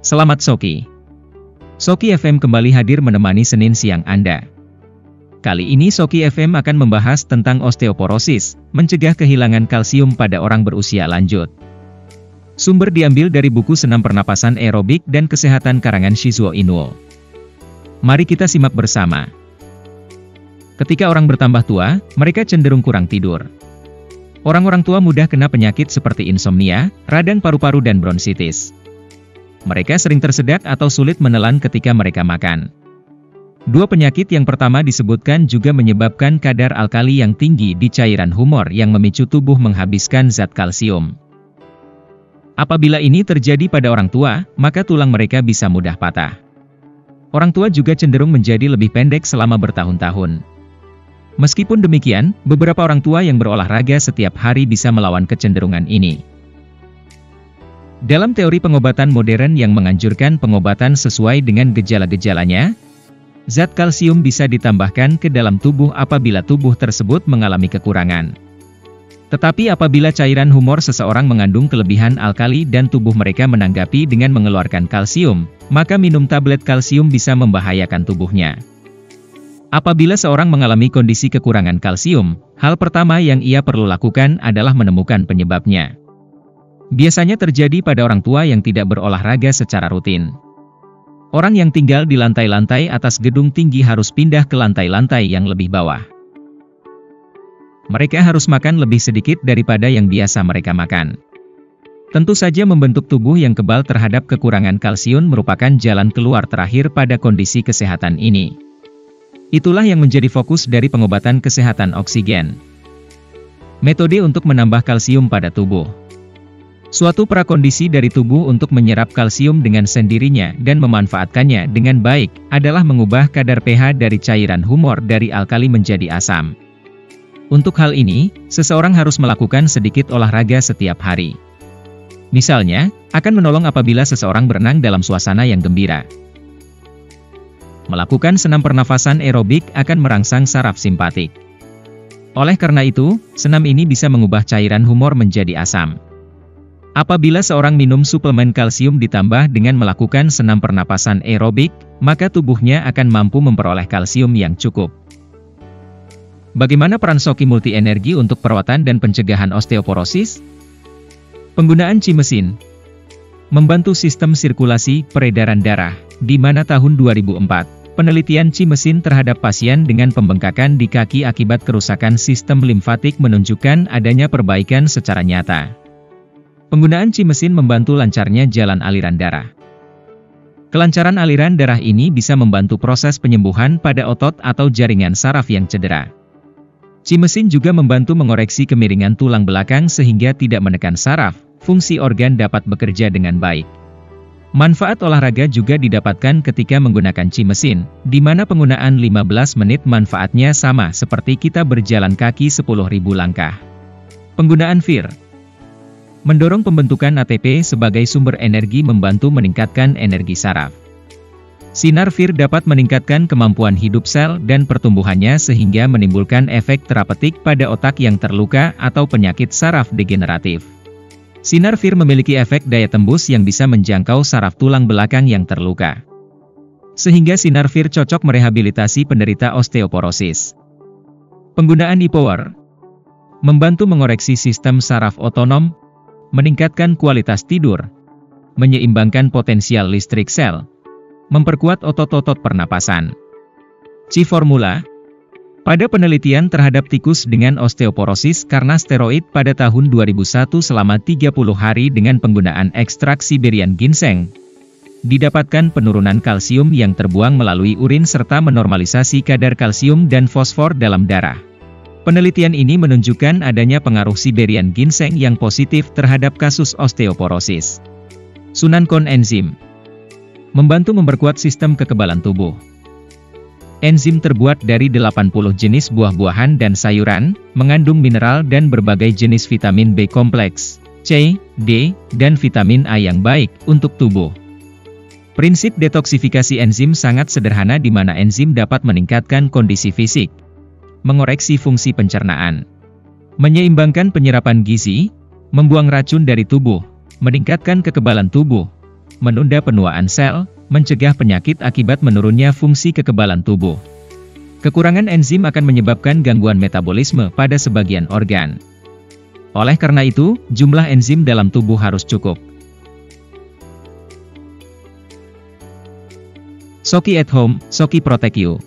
Selamat Soki. Soki FM kembali hadir menemani Senin siang Anda. Kali ini Soki FM akan membahas tentang osteoporosis, mencegah kehilangan kalsium pada orang berusia lanjut. Sumber diambil dari buku Senam Pernapasan Aerobik dan Kesehatan karangan Shizuo Inuo. Mari kita simak bersama. Ketika orang bertambah tua, mereka cenderung kurang tidur. Orang-orang tua mudah kena penyakit seperti insomnia, radang paru-paru dan bronsitis. Mereka sering tersedak atau sulit menelan ketika mereka makan. Dua penyakit yang pertama disebutkan juga menyebabkan kadar alkali yang tinggi di cairan humor yang memicu tubuh menghabiskan zat kalsium. Apabila ini terjadi pada orang tua, maka tulang mereka bisa mudah patah. Orang tua juga cenderung menjadi lebih pendek selama bertahun-tahun. Meskipun demikian, beberapa orang tua yang berolahraga setiap hari bisa melawan kecenderungan ini. Dalam teori pengobatan modern yang menganjurkan pengobatan sesuai dengan gejala-gejalanya, zat kalsium bisa ditambahkan ke dalam tubuh apabila tubuh tersebut mengalami kekurangan. Tetapi apabila cairan humor seseorang mengandung kelebihan alkali dan tubuh mereka menanggapi dengan mengeluarkan kalsium, maka minum tablet kalsium bisa membahayakan tubuhnya. Apabila seorang mengalami kondisi kekurangan kalsium, hal pertama yang ia perlu lakukan adalah menemukan penyebabnya. Biasanya terjadi pada orang tua yang tidak berolahraga secara rutin. Orang yang tinggal di lantai-lantai atas gedung tinggi harus pindah ke lantai-lantai yang lebih bawah. Mereka harus makan lebih sedikit daripada yang biasa mereka makan. Tentu saja membentuk tubuh yang kebal terhadap kekurangan kalsium merupakan jalan keluar terakhir pada kondisi kesehatan ini. Itulah yang menjadi fokus dari pengobatan kesehatan oksigen. Metode untuk menambah kalsium pada tubuh. Suatu prakondisi dari tubuh untuk menyerap kalsium dengan sendirinya dan memanfaatkannya dengan baik, adalah mengubah kadar pH dari cairan humor dari alkali menjadi asam. Untuk hal ini, seseorang harus melakukan sedikit olahraga setiap hari. Misalnya, akan menolong apabila seseorang berenang dalam suasana yang gembira. Melakukan senam pernafasan aerobik akan merangsang saraf simpatik. Oleh karena itu, senam ini bisa mengubah cairan humor menjadi asam. Apabila seorang minum suplemen kalsium ditambah dengan melakukan senam pernapasan aerobik, maka tubuhnya akan mampu memperoleh kalsium yang cukup. Bagaimana peran Soki Multi Energi untuk perawatan dan pencegahan osteoporosis? Penggunaan Cimesin membantu sistem sirkulasi peredaran darah, di mana tahun 2004, penelitian Cimesin terhadap pasien dengan pembengkakan di kaki akibat kerusakan sistem limfatik menunjukkan adanya perbaikan secara nyata. Penggunaan Cimesin membantu lancarnya jalan aliran darah. Kelancaran aliran darah ini bisa membantu proses penyembuhan pada otot atau jaringan saraf yang cedera. Cimesin juga membantu mengoreksi kemiringan tulang belakang sehingga tidak menekan saraf, fungsi organ dapat bekerja dengan baik. Manfaat olahraga juga didapatkan ketika menggunakan Cimesin, di mana penggunaan 15 menit manfaatnya sama seperti kita berjalan kaki 10.000 langkah. Penggunaan FIR mendorong pembentukan ATP sebagai sumber energi membantu meningkatkan energi saraf. Sinar FIR dapat meningkatkan kemampuan hidup sel dan pertumbuhannya sehingga menimbulkan efek terapeutik pada otak yang terluka atau penyakit saraf degeneratif. Sinar FIR memiliki efek daya tembus yang bisa menjangkau saraf tulang belakang yang terluka. Sehingga sinar FIR cocok merehabilitasi penderita osteoporosis. Penggunaan e-power membantu mengoreksi sistem saraf otonom, meningkatkan kualitas tidur, menyeimbangkan potensial listrik sel, memperkuat otot-otot pernapasan. C-formula pada penelitian terhadap tikus dengan osteoporosis karena steroid pada tahun 2001 selama 30 hari dengan penggunaan ekstrak Siberian ginseng, didapatkan penurunan kalsium yang terbuang melalui urin serta menormalisasi kadar kalsium dan fosfor dalam darah. Penelitian ini menunjukkan adanya pengaruh Siberian ginseng yang positif terhadap kasus osteoporosis. Sunan Coenzim membantu memperkuat sistem kekebalan tubuh. Enzim terbuat dari 80 jenis buah-buahan dan sayuran, mengandung mineral dan berbagai jenis vitamin B kompleks, C, D, dan vitamin A yang baik untuk tubuh. Prinsip detoksifikasi enzim sangat sederhana di mana enzim dapat meningkatkan kondisi fisik, mengoreksi fungsi pencernaan, menyeimbangkan penyerapan gizi, membuang racun dari tubuh, meningkatkan kekebalan tubuh, menunda penuaan sel, mencegah penyakit akibat menurunnya fungsi kekebalan tubuh. Kekurangan enzim akan menyebabkan gangguan metabolisme pada sebagian organ. Oleh karena itu, jumlah enzim dalam tubuh harus cukup. Soki at Home, Soki Protect You.